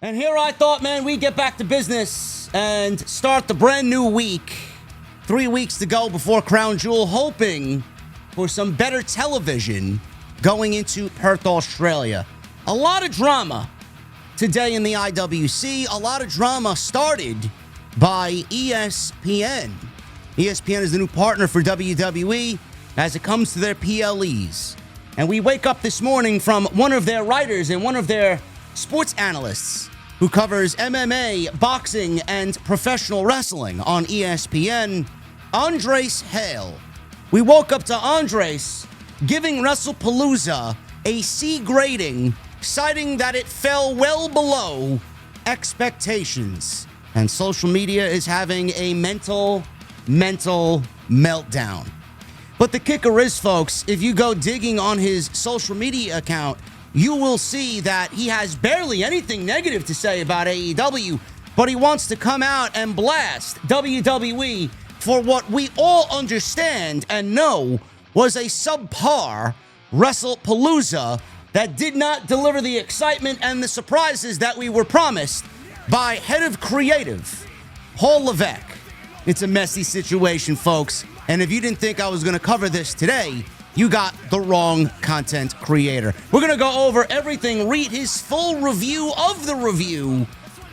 And here I thought, man, we'd get back to business and start the brand new week. 3 weeks to go before Crown Jewel, hoping for some better television going into Perth, Australia. A lot of drama today in the IWC. A lot of drama started by ESPN. ESPN is the new partner for WWE as it comes to their PLEs. And we wake up this morning from one of their writers and one of their sports analysts who covers MMA, boxing, and professional wrestling on ESPN, Andres Hale. We woke up to Andres giving WrestlePalooza a C grading, citing that it fell well below expectations. And social media is having a mental meltdown. But the kicker is, folks, if you go digging on his social media account, you will see that he has barely anything negative to say about AEW, but he wants to come out and blast WWE for what we all understand and know was a subpar WrestlePalooza that did not deliver the excitement and the surprises that we were promised by head of creative, Paul Levesque. It's a messy situation, folks, and if you didn't think I was going to cover this today, you got the wrong content creator. We're going to go over everything, read his full review of the review,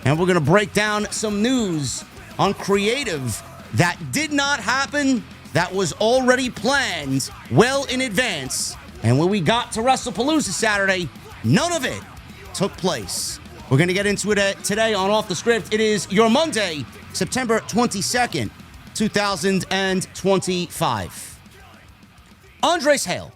and we're going to break down some news on creative that did not happen, that was already planned well in advance. And when we got to WrestlePalooza Saturday, none of it took place. We're going to get into it today on Off the Script. It is your Monday, September 22nd, 2025. Andres Hale.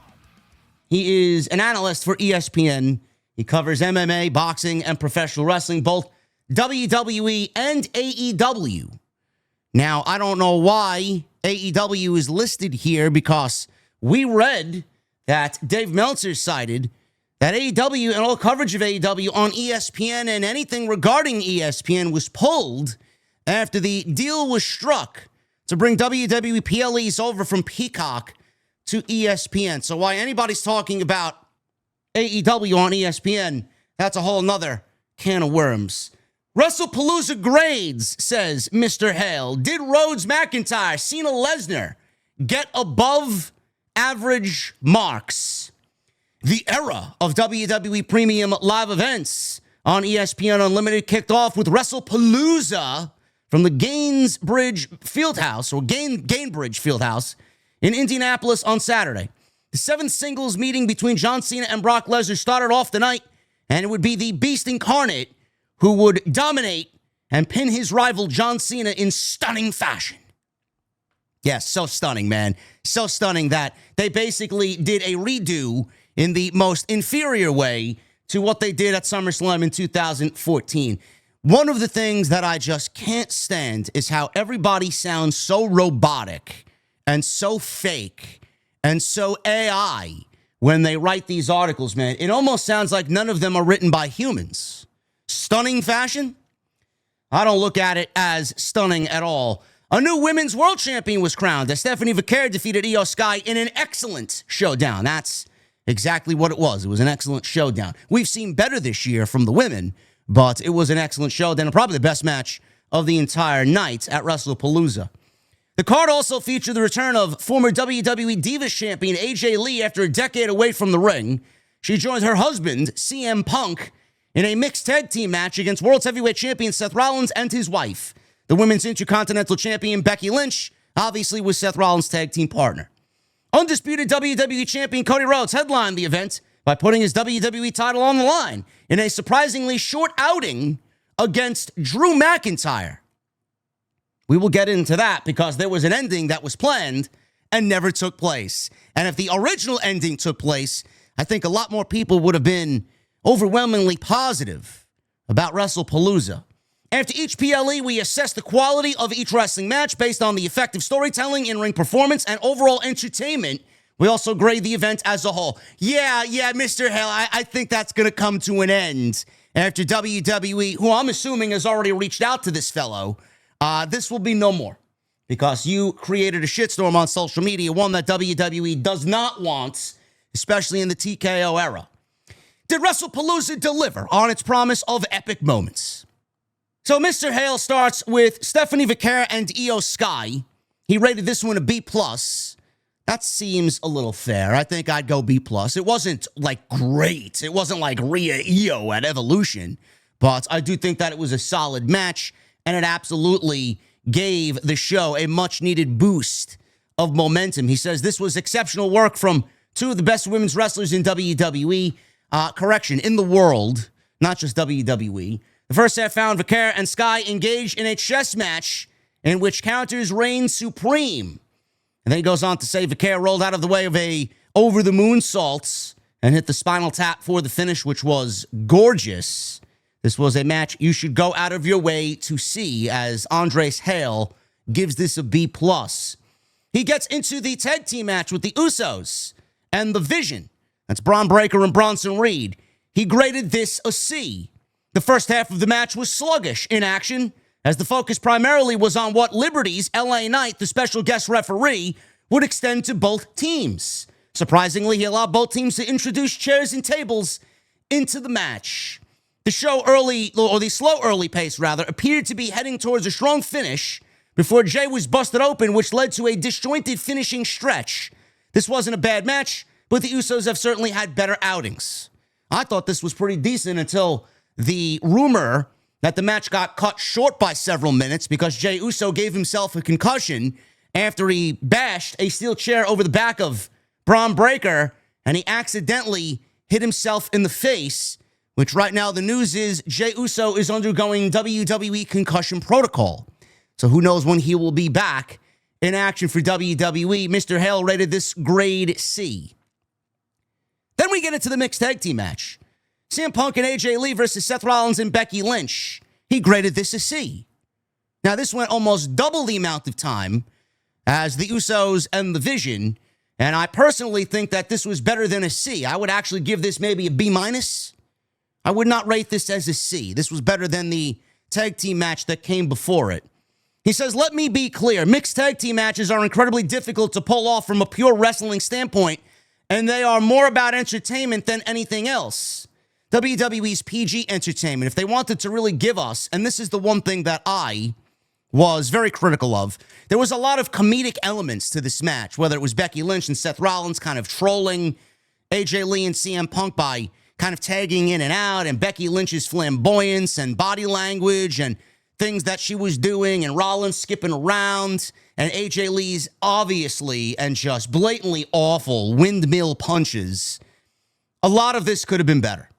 He is an analyst for ESPN. He covers MMA, boxing, and professional wrestling, both WWE and AEW. Now, I don't know why AEW is listed here because we read that Dave Meltzer cited that AEW and all coverage of AEW on ESPN and anything regarding ESPN was pulled after the deal was struck to bring WWE PLEs over from Peacock to ESPN. So why anybody's talking about AEW on ESPN, that's a whole nother can of worms. WrestlePalooza grades, says Mr. Hale. Did Rhodes McIntyre, Cena Lesnar get above average marks? The era of WWE premium live events on ESPN Unlimited kicked off with WrestlePalooza from the Gainbridge Fieldhouse in Indianapolis on Saturday. The seventh singles meeting between John Cena and Brock Lesnar started off the night, and it would be the Beast Incarnate who would dominate and pin his rival John Cena in stunning fashion. Yes, so stunning, man. So stunning that they basically did a redo in the most inferior way to what they did at SummerSlam in 2014. One of the things that I just can't stand is how everybody sounds so robotic and so fake and so AI when they write these articles, man. It almost sounds like none of them are written by humans. Stunning fashion? I don't look at it as stunning at all. A new women's world champion was crowned as Stephanie Vaquer defeated Io Sky in an excellent showdown. That's exactly what it was. It was an excellent showdown. We've seen better this year from the women, but it was an excellent showdown and probably the best match of the entire night at WrestlePalooza. The card also featured the return of former WWE Divas champion AJ Lee after a decade away from the ring. She joined her husband, CM Punk, in a mixed tag team match against World Heavyweight Champion Seth Rollins and his wife. The Women's Intercontinental Champion Becky Lynch obviously was Seth Rollins' tag team partner. Undisputed WWE Champion Cody Rhodes headlined the event by putting his WWE title on the line in a surprisingly short outing against Drew McIntyre. We will get into that because there was an ending that was planned and never took place. And if the original ending took place, I think a lot more people would have been overwhelmingly positive about WrestlePalooza. After each PLE, we assess the quality of each wrestling match based on the effective storytelling, in-ring performance, and overall entertainment. We also grade the event as a whole. Yeah, Mr. Hale, I think that's going to come to an end after WWE, who I'm assuming has already reached out to this fellow. This will be no more because you created a shitstorm on social media, one that WWE does not want, especially in the TKO era. Did WrestlePalooza deliver on its promise of epic moments? So Mr. Hale starts with Stephanie Vaquer and Io Sky. He rated this one a B+. That seems a little fair. I think I'd go B+. It wasn't, like, great. It wasn't like Rhea Io at Evolution. But I do think that it was a solid match, and it absolutely gave the show a much-needed boost of momentum. He says this was exceptional work from two of the best women's wrestlers in WWE. In the world, not just WWE. The first half found Vaquer and Sky engaged in a chess match in which counters reigned supreme. And then he goes on to say Vaquer rolled out of the way of a over-the-moonsault and hit the spinal tap for the finish, which was gorgeous. This was a match you should go out of your way to see, as Andres Hale gives this a B+. He gets into the tag team match with the Usos and the Vision. That's Braun Breaker and Bronson Reed. He graded this a C. The first half of the match was sluggish in action, as the focus primarily was on what Liberty's LA Knight, the special guest referee, would extend to both teams. Surprisingly, he allowed both teams to introduce chairs and tables into the match. The slow early pace, appeared to be heading towards a strong finish before Jay was busted open, which led to a disjointed finishing stretch. This wasn't a bad match, but the Usos have certainly had better outings. I thought this was pretty decent until the rumor that the match got cut short by several minutes because Jey Uso gave himself a concussion after he bashed a steel chair over the back of Braun Breaker, and he accidentally hit himself in the face, which right now the news is Jey Uso is undergoing WWE concussion protocol. So who knows when he will be back in action for WWE. Mr. Hale rated this grade C. Then we get into the mixed tag team match. CM Punk and AJ Lee versus Seth Rollins and Becky Lynch. He graded this a C. Now, this went almost double the amount of time as the Usos and the Vision, and I personally think that this was better than a C. I would actually give this maybe a B-. I would not rate this as a C. This was better than the tag team match that came before it. He says, let me be clear. Mixed tag team matches are incredibly difficult to pull off from a pure wrestling standpoint, and they are more about entertainment than anything else. WWE's PG entertainment, if they wanted to really give us, and this is the one thing that I was very critical of, there was a lot of comedic elements to this match, whether it was Becky Lynch and Seth Rollins kind of trolling AJ Lee and CM Punk by kind of tagging in and out, and Becky Lynch's flamboyance and body language and things that she was doing, and Rollins skipping around, and AJ Lee's obviously and just blatantly awful windmill punches. A lot of this could have been better.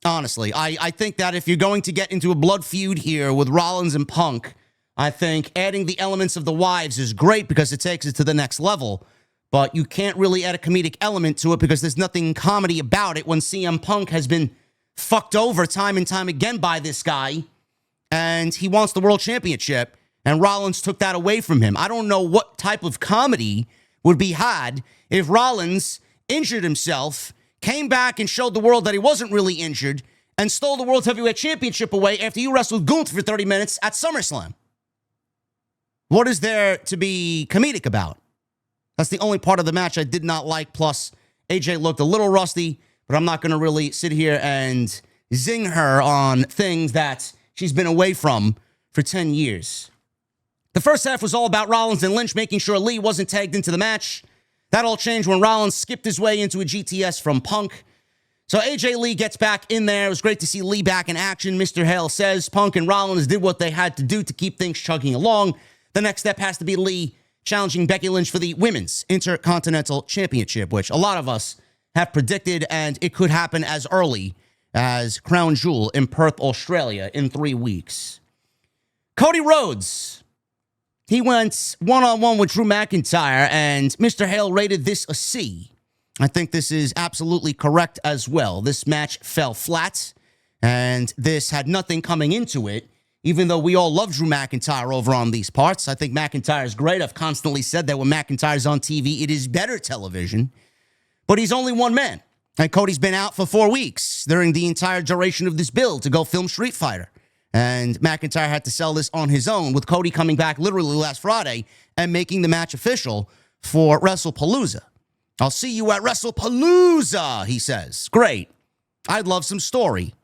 Honestly, I think that if you're going to get into a blood feud here with Rollins and Punk, I think adding the elements of the wives is great because it takes it to the next level. But you can't really add a comedic element to it because there's nothing comedy about it when CM Punk has been fucked over time and time again by this guy, and he wants the world championship, and Rollins took that away from him. I don't know what type of comedy would be had if Rollins injured himself, came back and showed the world that he wasn't really injured, and stole the World Heavyweight Championship away after you wrestled Gunther for 30 minutes at SummerSlam. What is there to be comedic about? That's the only part of the match I did not like. Plus, AJ looked a little rusty, but I'm not going to really sit here and zing her on things that she's been away from for 10 years. The first half was all about Rollins and Lynch making sure Lee wasn't tagged into the match. That all changed when Rollins skipped his way into a GTS from Punk. So AJ Lee gets back in there. It was great to see Lee back in action. Mr. Hale says Punk and Rollins did what they had to do to keep things chugging along. The next step has to be Lee challenging Becky Lynch for the Women's Intercontinental Championship, which a lot of us have predicted, and it could happen as early as Crown Jewel in Perth, Australia in 3 weeks. Cody Rhodes. He went one-on-one with Drew McIntyre, and Mr. Hale rated this a C. I think this is absolutely correct as well. This match fell flat, and this had nothing coming into it, even though we all love Drew McIntyre over on these parts. I think McIntyre is great. I've constantly said that when McIntyre's on TV, it is better television. But he's only one man, and Cody's been out for 4 weeks during the entire duration of this build to go film Street Fighter. And McIntyre had to sell this on his own, with Cody coming back literally last Friday and making the match official for WrestlePalooza. I'll see you at WrestlePalooza, he says. Great. I'd love some story.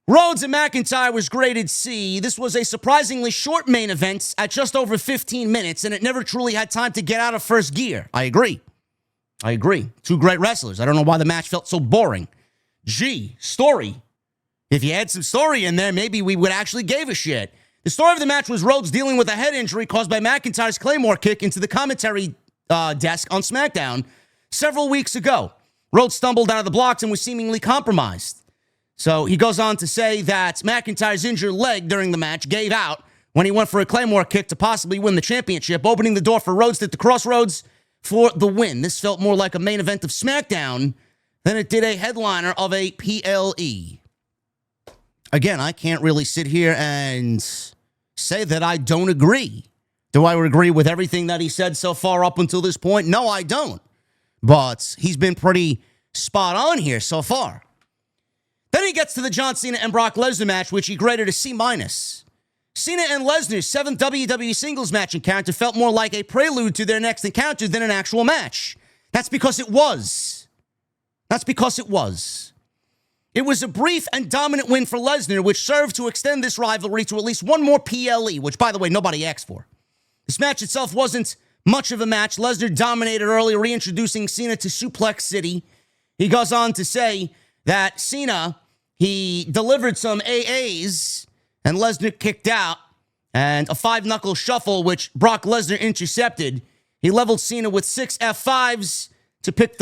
Rhodes and McIntyre was graded C. This was a surprisingly short main event at just over 15 minutes, and it never truly had time to get out of first gear. I agree. Two great wrestlers. I don't know why the match felt so boring. G, story. If you had some story in there, maybe we would actually give a shit. The story of the match was Rhodes dealing with a head injury caused by McIntyre's Claymore kick into the commentary desk on SmackDown several weeks ago. Rhodes stumbled out of the blocks and was seemingly compromised. So he goes on to say that McIntyre's injured leg during the match gave out when he went for a Claymore kick to possibly win the championship, opening the door for Rhodes at the Crossroads for the win. This felt more like a main event of SmackDown than it did a headliner of a PLE. Again, I can't really sit here and say that I don't agree. Do I agree with everything that he said so far up until this point? No, I don't. But he's been pretty spot on here so far. Then he gets to the John Cena and Brock Lesnar match, which he graded a C-. Cena and Lesnar's 7th WWE singles match encounter felt more like a prelude to their next encounter than an actual match. That's because it was. It was a brief and dominant win for Lesnar, which served to extend this rivalry to at least one more PLE, which, by the way, nobody asked for. This match itself wasn't much of a match. Lesnar dominated early, reintroducing Cena to Suplex City. He goes on to say that Cena, he delivered some AAs, and Lesnar kicked out, and a 5-knuckle shuffle, which Brock Lesnar intercepted. He leveled Cena with 6 F5s to pick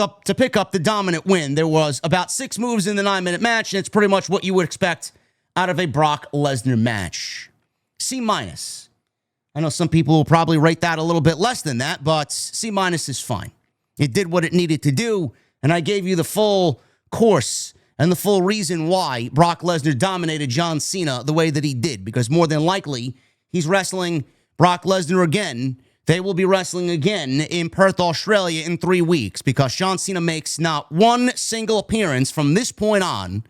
up the dominant win. There was about 6 moves in the 9-minute match, and it's pretty much what you would expect out of a Brock Lesnar match. C-. I know some people will probably rate that a little bit less than that, but C- is fine. It did what it needed to do, and I gave you the full course and the full reason why Brock Lesnar dominated John Cena the way that he did, because more than likely, he's wrestling Brock Lesnar again. They will be wrestling again in Perth, Australia in 3 weeks, because John Cena makes not one single appearance from this point on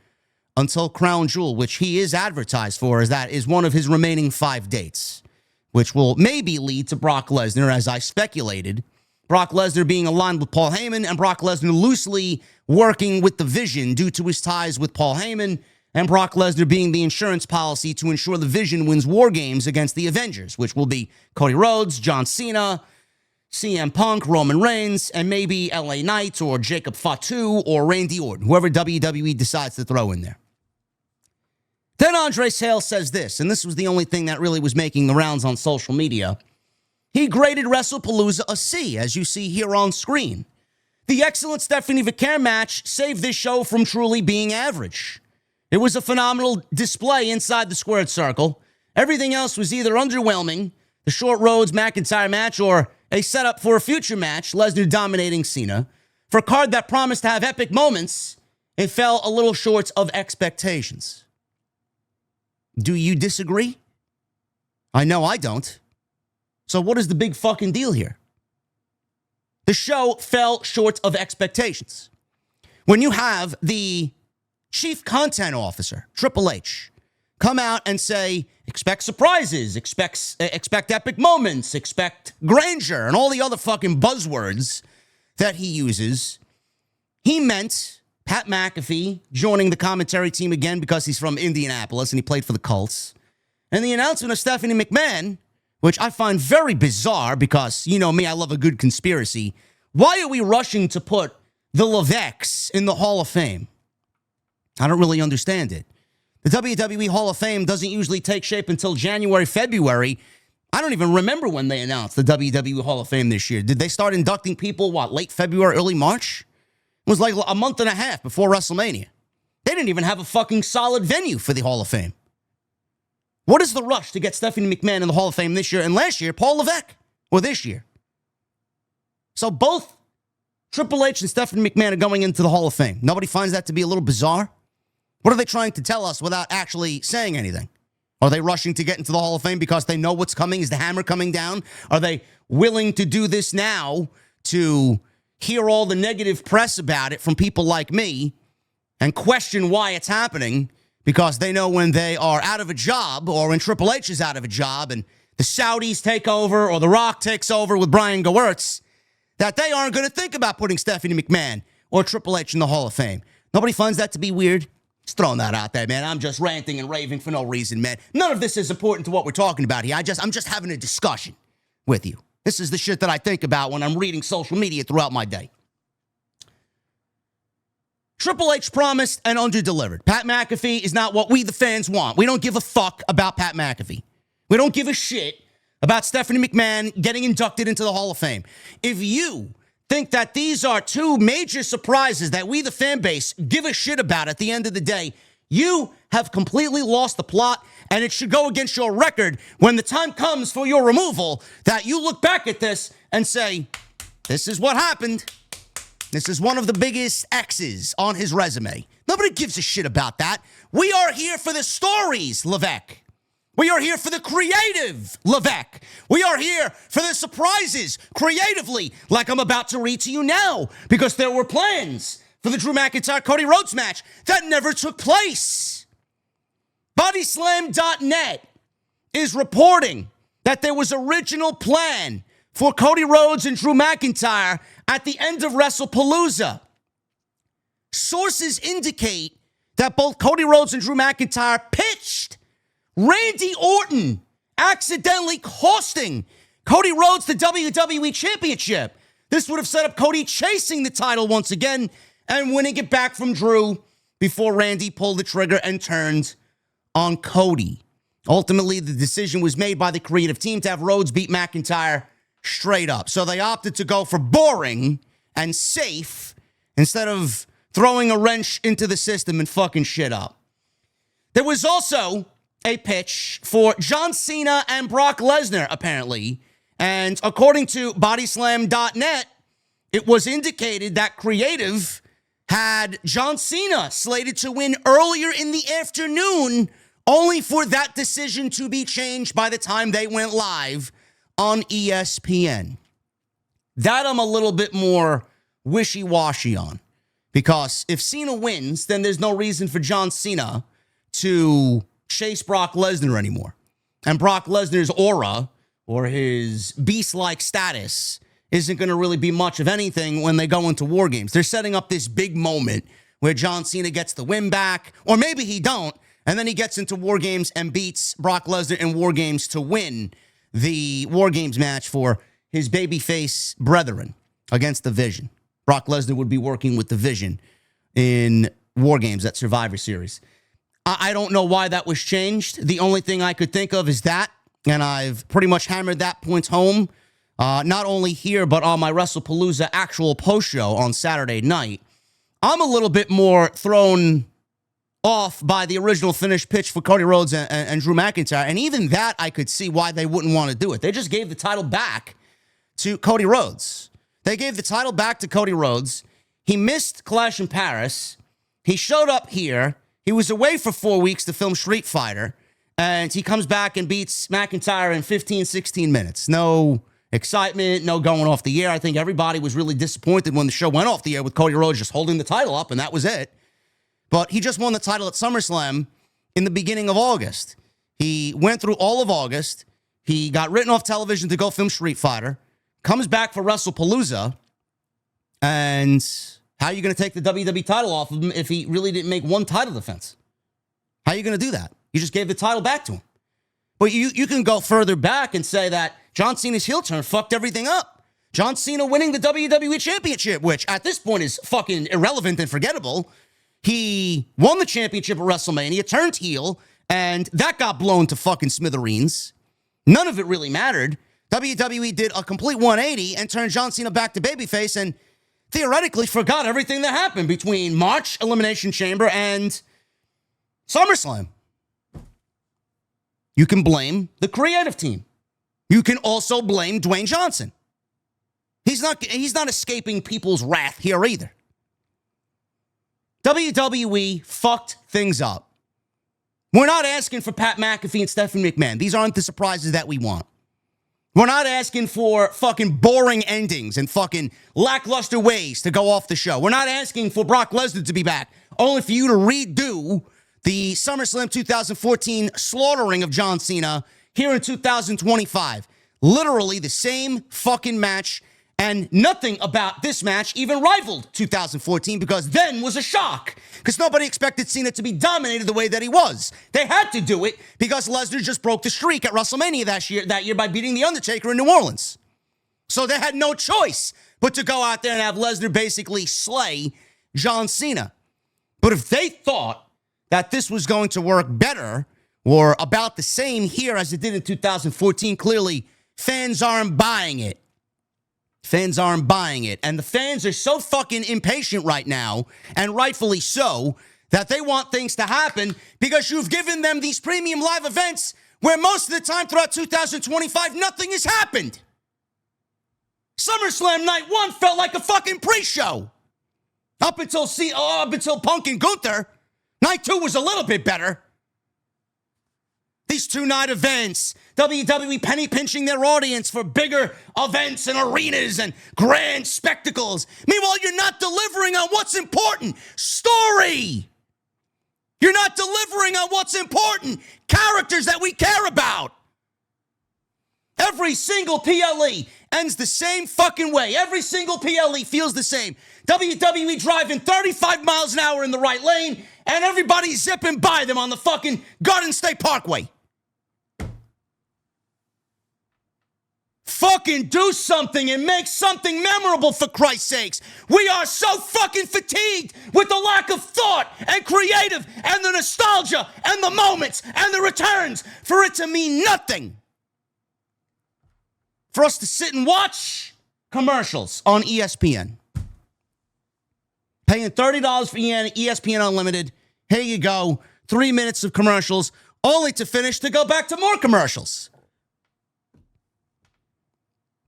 until Crown Jewel, which he is advertised for, as that is one of his remaining 5 dates, which will maybe lead to Brock Lesnar, as I speculated. Brock Lesnar being aligned with Paul Heyman, and Brock Lesnar loosely working with the Vision due to his ties with Paul Heyman, and Brock Lesnar being the insurance policy to ensure the Vision wins War Games against the Avengers, which will be Cody Rhodes, John Cena, CM Punk, Roman Reigns, and maybe LA Knight or Jacob Fatu or Randy Orton, whoever WWE decides to throw in there. Then Andre Sale says this, and this was the only thing that really was making the rounds on social media. He graded WrestlePalooza a C, as you see here on screen. The excellent Stephanie Vaquer match saved this show from truly being average. It was a phenomenal display inside the squared circle. Everything else was either underwhelming, the short Rhodes McIntyre match, or a setup for a future match, Lesnar dominating Cena. For a card that promised to have epic moments, it fell a little short of expectations. Do you disagree? I know I don't. So what is the big fucking deal here? The show fell short of expectations. When you have the chief content officer, Triple H, come out and say, expect surprises, expect epic moments, expect grandeur, and all the other fucking buzzwords that he uses, he meant Pat McAfee joining the commentary team again because he's from Indianapolis and he played for the Colts. And the announcement of Stephanie McMahon, which I find very bizarre because, you know me, I love a good conspiracy. Why are we rushing to put the Levesques in the Hall of Fame? I don't really understand it. The WWE Hall of Fame doesn't usually take shape until January, February. I don't even remember when they announced the WWE Hall of Fame this year. Did they start inducting people, late February, early March? It was like a month and a half before WrestleMania. They didn't even have a fucking solid venue for the Hall of Fame. What is the rush to get Stephanie McMahon in the Hall of Fame this year and last year, Paul Levesque, or this year? So both Triple H and Stephanie McMahon are going into the Hall of Fame. Nobody finds that to be a little bizarre? What are they trying to tell us without actually saying anything? Are they rushing to get into the Hall of Fame because they know what's coming? Is the hammer coming down? Are they willing to do this now to hear all the negative press about it from people like me and question why it's happening? Because they know when they are out of a job or when Triple H is out of a job and the Saudis take over or The Rock takes over with Brian Gewirtz, that they aren't going to think about putting Stephanie McMahon or Triple H in the Hall of Fame. Nobody finds that to be weird? Just throwing that out there, man. I'm just ranting and raving for no reason, man. None of this is important to what we're talking about here. I'm just having a discussion with you. This is the shit that I think about when I'm reading social media throughout my day. Triple H promised and underdelivered. Pat McAfee is not what we, the fans, want. We don't give a fuck about Pat McAfee. We don't give a shit about Stephanie McMahon getting inducted into the Hall of Fame. If you think that these are two major surprises that we, the fan base, give a shit about at the end of the day, you have completely lost the plot, and it should go against your record when the time comes for your removal that you look back at this and say, this is what happened. This is one of the biggest X's on his resume. Nobody gives a shit about that. We are here for the stories, Levesque. We are here for the creative, Levesque. We are here for the surprises, creatively, like I'm about to read to you now, because there were plans for the Drew McIntyre-Cody Rhodes match that never took place. Bodyslam.net is reporting that there was original plan for Cody Rhodes and Drew McIntyre at the end of WrestlePalooza. Sources indicate that both Cody Rhodes and Drew McIntyre pitched Randy Orton accidentally costing Cody Rhodes the WWE Championship. This would have set up Cody chasing the title once again and winning it back from Drew before Randy pulled the trigger and turned on Cody. Ultimately, the decision was made by the creative team to have Rhodes beat McIntyre straight up. So they opted to go for boring and safe instead of throwing a wrench into the system and fucking shit up. There was also a pitch for John Cena and Brock Lesnar, apparently. And according to Bodyslam.net, it was indicated that creative had John Cena slated to win earlier in the afternoon, only for that decision to be changed by the time they went live on ESPN. That I'm a little bit more wishy-washy on. Because if Cena wins, then there's no reason for John Cena to chase Brock Lesnar anymore. And Brock Lesnar's aura or his beast-like status isn't going to really be much of anything when they go into War Games. They're setting up this big moment where John Cena gets the win back, or maybe he don't, and then he gets into War Games and beats Brock Lesnar in War Games to win the War Games match for his babyface brethren against the Vision. Brock Lesnar would be working with the Vision in War Games at Survivor Series. I don't know why that was changed. The only thing I could think of is that, and I've pretty much hammered that point home, not only here, but on my WrestlePalooza actual post show on Saturday night. I'm a little bit more thrown off by the original finished pitch for Cody Rhodes and Drew McIntyre, and even that I could see why they wouldn't want to do it. They just gave the title back to Cody Rhodes. They gave the title back to Cody Rhodes. He missed Clash in Paris. He showed up here. He was away for 4 weeks to film Street Fighter, and he comes back and beats McIntyre in 15, 16 minutes. No excitement, no going off the air. I think everybody was really disappointed when the show went off the air with Cody Rhodes just holding the title up, and that was it. But he just won the title at SummerSlam in the beginning of August. He went through all of August. He got written off television to go film Street Fighter, comes back for WrestlePalooza, and how are you going to take the WWE title off of him if he really didn't make one title defense? How are you going to do that? You just gave the title back to him. But you can go further back and say that John Cena's heel turn fucked everything up. John Cena winning the WWE Championship, which at this point is fucking irrelevant and forgettable. He won the championship at WrestleMania, turned heel, and that got blown to fucking smithereens. None of it really mattered. WWE did a complete 180 and turned John Cena back to babyface and theoretically forgot everything that happened between March Elimination Chamber and SummerSlam. You can blame the creative team. You can also blame Dwayne Johnson. He's not escaping people's wrath here either. WWE fucked things up. We're not asking for Pat McAfee and Stephanie McMahon. These aren't the surprises that we want. We're not asking for fucking boring endings and fucking lackluster ways to go off the show. We're not asking for Brock Lesnar to be back, only for you to redo the SummerSlam 2014 slaughtering of John Cena here in 2025. Literally the same fucking match And nothing about this match even rivaled 2014 because then was a shock. Because nobody expected Cena to be dominated the way that he was. They had to do it because Lesnar just broke the streak at WrestleMania that year by beating The Undertaker in New Orleans. So they had no choice but to go out there and have Lesnar basically slay John Cena. But if they thought that this was going to work better or about the same here as it did in 2014, clearly fans aren't buying it. Fans aren't buying it. And the fans are so fucking impatient right now, and rightfully so, that they want things to happen because you've given them these premium live events where most of the time throughout 2025, nothing has happened. SummerSlam Night 1 felt like a fucking pre-show. Up until Punk and Gunther. Night 2 was a little bit better. These two-night events, WWE penny pinching their audience for bigger events and arenas and grand spectacles. Meanwhile, you're not delivering on what's important. Story. You're not delivering on what's important. Characters that we care about. Every single PLE ends the same fucking way. Every single PLE feels the same. WWE driving 35 miles an hour in the right lane, and everybody zipping by them on the fucking Garden State Parkway. Fucking do something and make something memorable, for Christ's sakes. We are so fucking fatigued with the lack of thought and creative and the nostalgia and the moments and the returns for it to mean nothing. For us to sit and watch commercials on ESPN. Paying $30 for ESPN Unlimited. Here you go. 3 minutes of commercials, only to finish to go back to more commercials.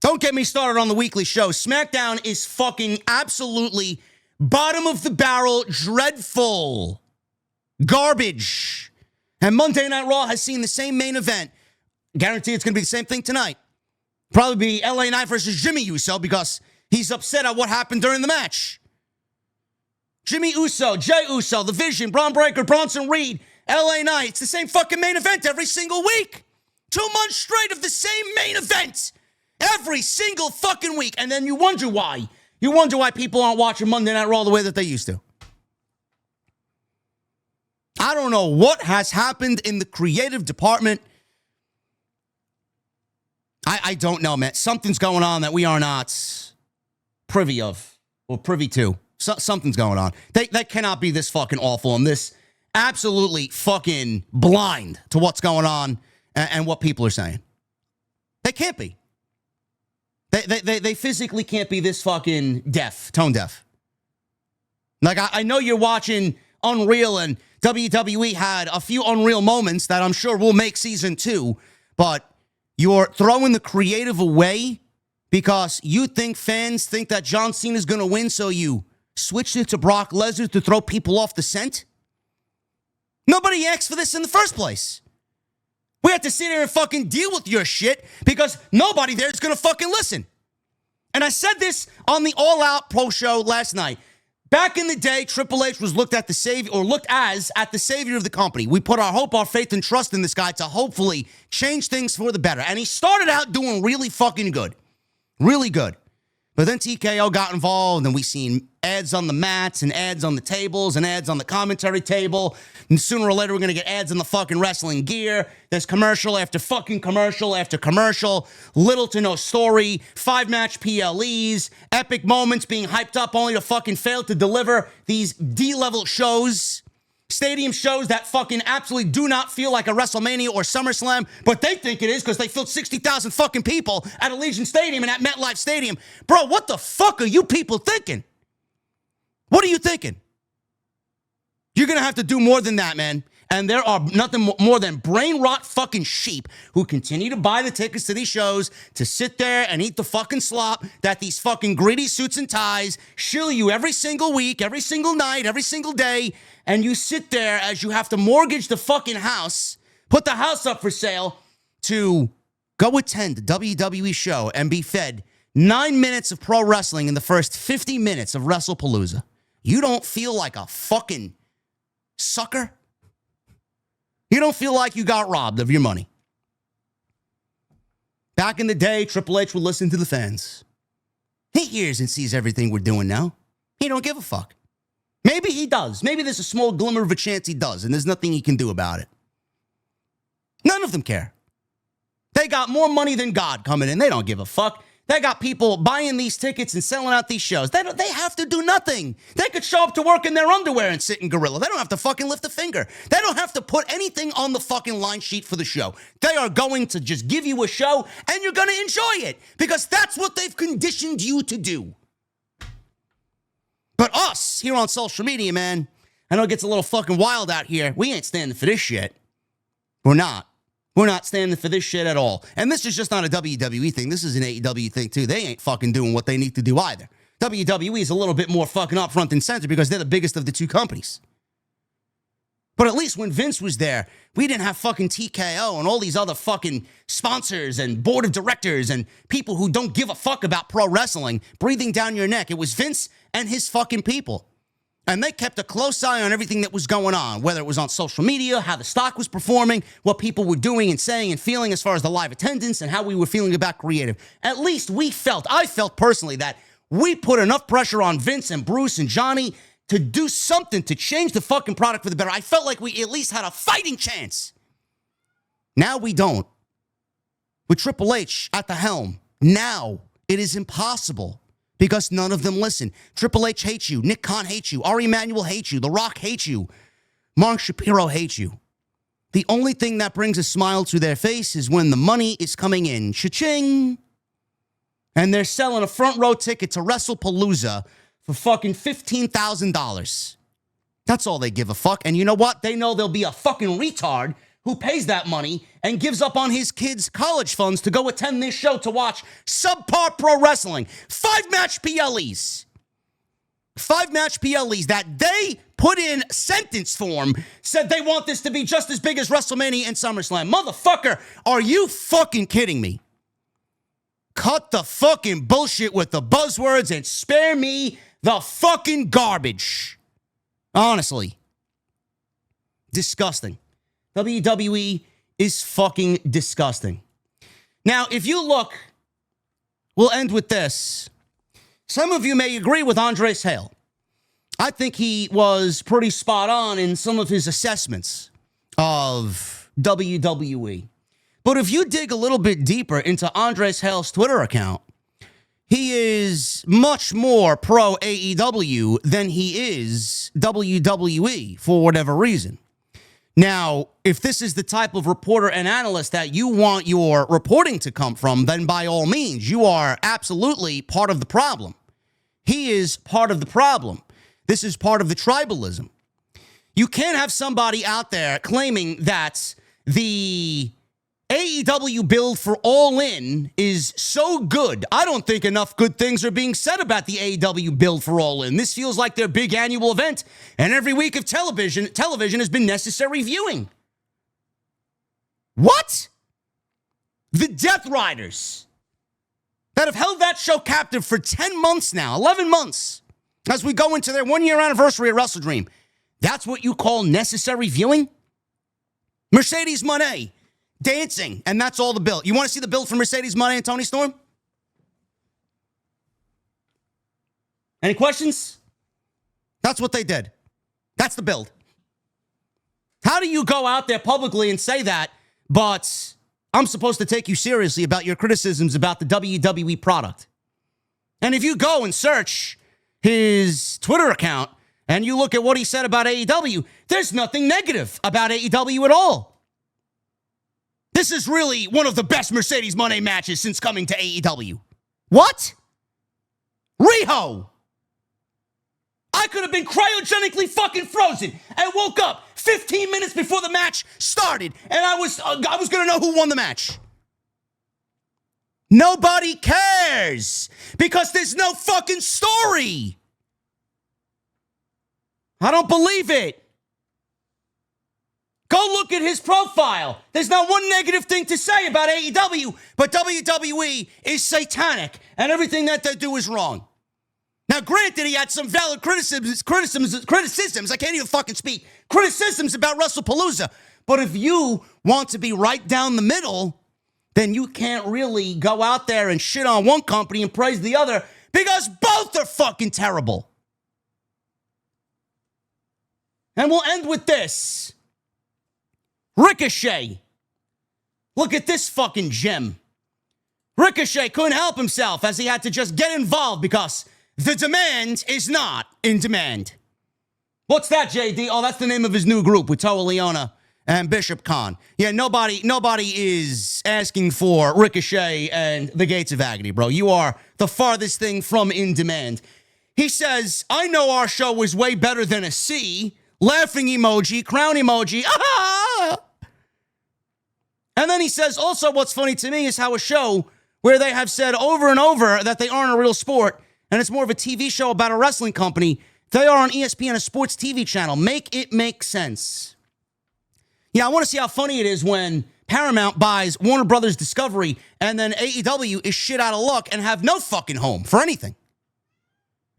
Don't get me started on the weekly show. SmackDown is fucking absolutely bottom of the barrel, dreadful garbage. And Monday Night Raw has seen the same main event. Guarantee it's going to be the same thing tonight. Probably be LA Knight versus Jimmy Uso because he's upset at what happened during the match. Jimmy Uso, Jey Uso, The Vision, Braun Breaker, Bronson Reed, LA Knight. It's the same fucking main event every single week. 2 months straight of the same main event. Every single fucking week. And then you wonder why. You wonder why people aren't watching Monday Night Raw the way that they used to. I don't know what has happened in the creative department. I don't know, man. Something's going on that we are not privy of or privy to. Something's going on. They cannot be this fucking awful and this absolutely fucking blind to what's going on and what people are saying. They can't be. They physically can't be this fucking deaf, tone deaf. Like, I know you're watching Unreal, and WWE had a few Unreal moments that I'm sure will make season 2, but you're throwing the creative away because you think fans think that John Cena is going to win, so you switched it to Brock Lesnar to throw people off the scent? Nobody asked for this in the first place. We had to sit here and fucking deal with your shit because nobody there is going to fucking listen. And I said this on the All Out Pro Show last night. Back in the day, Triple H was looked as the savior of the company. We put our hope, our faith, and trust in this guy to hopefully change things for the better. And he started out doing really fucking good. Really good. But then TKO got involved, and we seen ads on the mats and ads on the tables and ads on the commentary table. And sooner or later, we're going to get ads on the fucking wrestling gear. There's commercial after fucking commercial after commercial. Little to no story. 5-match PLEs. Epic moments being hyped up only to fucking fail to deliver these D-level shows. Stadium shows that fucking absolutely do not feel like a WrestleMania or SummerSlam, but they think it is because they filled 60,000 fucking people at Allegiant Stadium and at MetLife Stadium. Bro, what the fuck are you people thinking? What are you thinking? You're going to have to do more than that, man. And there are nothing more than brain rot fucking sheep who continue to buy the tickets to these shows to sit there and eat the fucking slop that these fucking greedy suits and ties shill you every single week, every single night, every single day. And you sit there as you have to mortgage the fucking house, put the house up for sale to go attend a WWE show and be fed 9 minutes of pro wrestling in the first 50 minutes of WrestlePalooza. You don't feel like a fucking sucker? You don't feel like you got robbed of your money. Back in the day, Triple H would listen to the fans. He hears and sees everything we're doing now. He don't give a fuck. Maybe he does. Maybe there's a small glimmer of a chance he does, and there's nothing he can do about it. None of them care. They got more money than God coming in. They don't give a fuck. They got people buying these tickets and selling out these shows. They have to do nothing. They could show up to work in their underwear and sit in Gorilla. They don't have to fucking lift a finger. They don't have to put anything on the fucking line sheet for the show. They are going to just give you a show, and you're going to enjoy it because that's what they've conditioned you to do. But us here on social media, man, I know it gets a little fucking wild out here. We ain't standing for this shit. We're not. We're not standing for this shit at all. And this is just not a WWE thing. This is an AEW thing, too. They ain't fucking doing what they need to do either. WWE is a little bit more fucking up front and center because they're the biggest of the two companies. But at least when Vince was there, we didn't have fucking TKO and all these other fucking sponsors and board of directors and people who don't give a fuck about pro wrestling breathing down your neck. It was Vince and his fucking people. And they kept a close eye on everything that was going on, whether it was on social media, how the stock was performing, what people were doing and saying and feeling as far as the live attendance and how we were feeling about creative. At least I felt personally that we put enough pressure on Vince and Bruce and Johnny to do something to change the fucking product for the better. I felt like we at least had a fighting chance. Now we don't. With Triple H at the helm, now it is impossible. Because none of them listen. Triple H hates you. Nick Khan hates you. Ari Emanuel hates you. The Rock hates you. Mark Shapiro hates you. The only thing that brings a smile to their face is when the money is coming in. Cha-ching! And they're selling a front row ticket to WrestlePalooza for fucking $15,000. That's all they give a fuck. And you know what? They know there'll be a fucking retard who pays that money and gives up on his kids' college funds to go attend this show to watch subpar pro wrestling. 5-match PLEs. 5-match PLEs that they put in sentence form said they want this to be just as big as WrestleMania and SummerSlam. Motherfucker, are you fucking kidding me? Cut the fucking bullshit with the buzzwords and spare me the fucking garbage. Honestly. Disgusting. WWE is fucking disgusting. Now, if you look, we'll end with this. Some of you may agree with Andres Hale. I think he was pretty spot on in some of his assessments of WWE. But if you dig a little bit deeper into Andres Hale's Twitter account, he is much more pro AEW than he is WWE for whatever reason. Now, if this is the type of reporter and analyst that you want your reporting to come from, then by all means, you are absolutely part of the problem. He is part of the problem. This is part of the tribalism. You can't have somebody out there claiming that the AEW build for All In is so good. I don't think enough good things are being said about the AEW build for All In. This feels like their big annual event, and every week of television has been necessary viewing. What? The Death Riders that have held that show captive for 10 months now, 11 months, as we go into their 1-year anniversary at Wrestle Dream. That's what you call necessary viewing? Mercedes Moné dancing, and that's all the build. You want to see the build for Mercedes Moné and Tony Storm? Any questions? That's what they did. That's the build. How do you go out there publicly and say that, but I'm supposed to take you seriously about your criticisms about the WWE product? And if you go and search his Twitter account and you look at what he said about AEW, there's nothing negative about AEW at all. This is really one of the best Mercedes Moné matches since coming to AEW. What? Riho! I could have been cryogenically fucking frozen and woke up 15 minutes before the match started, and I was going to know who won the match. Nobody cares because there's no fucking story. I don't believe it. Go look at his profile. There's not one negative thing to say about AEW, but WWE is satanic, and everything that they do is wrong. Now, granted, he had some valid criticisms, I can't even fucking speak, criticisms about WrestlePalooza, but if you want to be right down the middle, then you can't really go out there and shit on one company and praise the other Because both are fucking terrible. And we'll end with this. Ricochet. Look at this fucking gem. Ricochet couldn't help himself as he had to just get involved because the demand is not in demand. What's that, JD? Oh, that's the name of his new group with Toa Leona and Bishop Khan. Yeah, nobody is asking for Ricochet and the Gates of Agony, bro. You are the farthest thing from in demand. He says, I know our show was way better than a C. Laughing emoji, crown emoji. Ah! And then he says, also what's funny to me is how a show where they have said over and over that they aren't a real sport, and it's more of a TV show about a wrestling company, they are on ESPN, a sports TV channel. Make it make sense. Yeah, I want to see how funny it is when Paramount buys Warner Brothers Discovery and then AEW is shit out of luck and have no fucking home for anything.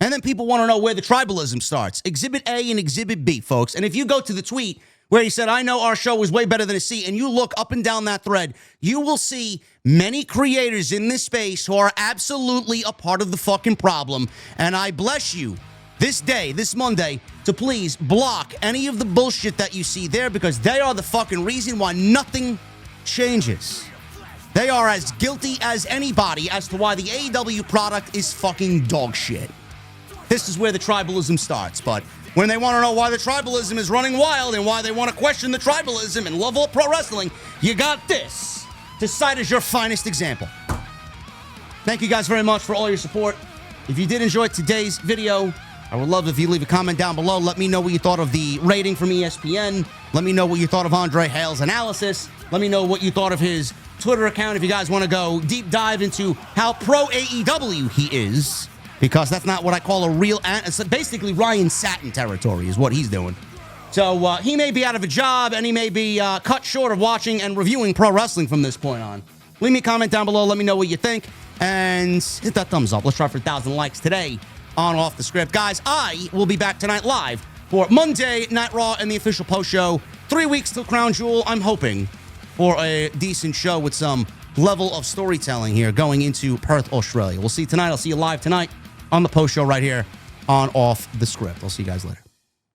And then people want to know where the tribalism starts. Exhibit A and Exhibit B, folks. And if you go to the tweet where he said, I know our show was way better than a C, and you look up and down that thread, you will see many creators in this space who are absolutely a part of the fucking problem. And I bless you this day, this Monday, to please block any of the bullshit that you see there because they are the fucking reason why nothing changes. They are as guilty as anybody as to why the AEW product is fucking dog shit. This is where the tribalism starts, but when they want to know why the tribalism is running wild and why they want to question the tribalism and love all pro wrestling, you got this to cite as your finest example. Thank you guys very much for all your support. If you did enjoy today's video, I would love if you leave a comment down below. Let me know what you thought of the rating from ESPN. Let me know what you thought of Andre Hale's analysis. Let me know what you thought of his Twitter account if you guys want to go deep dive into how pro AEW he is. Because that's not what I call a real... It's basically Ryan Satin territory is what he's doing. So he may be out of a job and he may be cut short of watching and reviewing pro wrestling from this point on. Leave me a comment down below. Let me know what you think. And hit that thumbs up. Let's try for 1,000 likes today on Off the Script. Guys, I will be back tonight live for Monday Night Raw and the official post show. 3 weeks till Crown Jewel. I'm hoping for a decent show with some level of storytelling here going into Perth, Australia. We'll see you tonight. I'll see you live tonight on the post show right here on Off the Script. I'll see you guys later.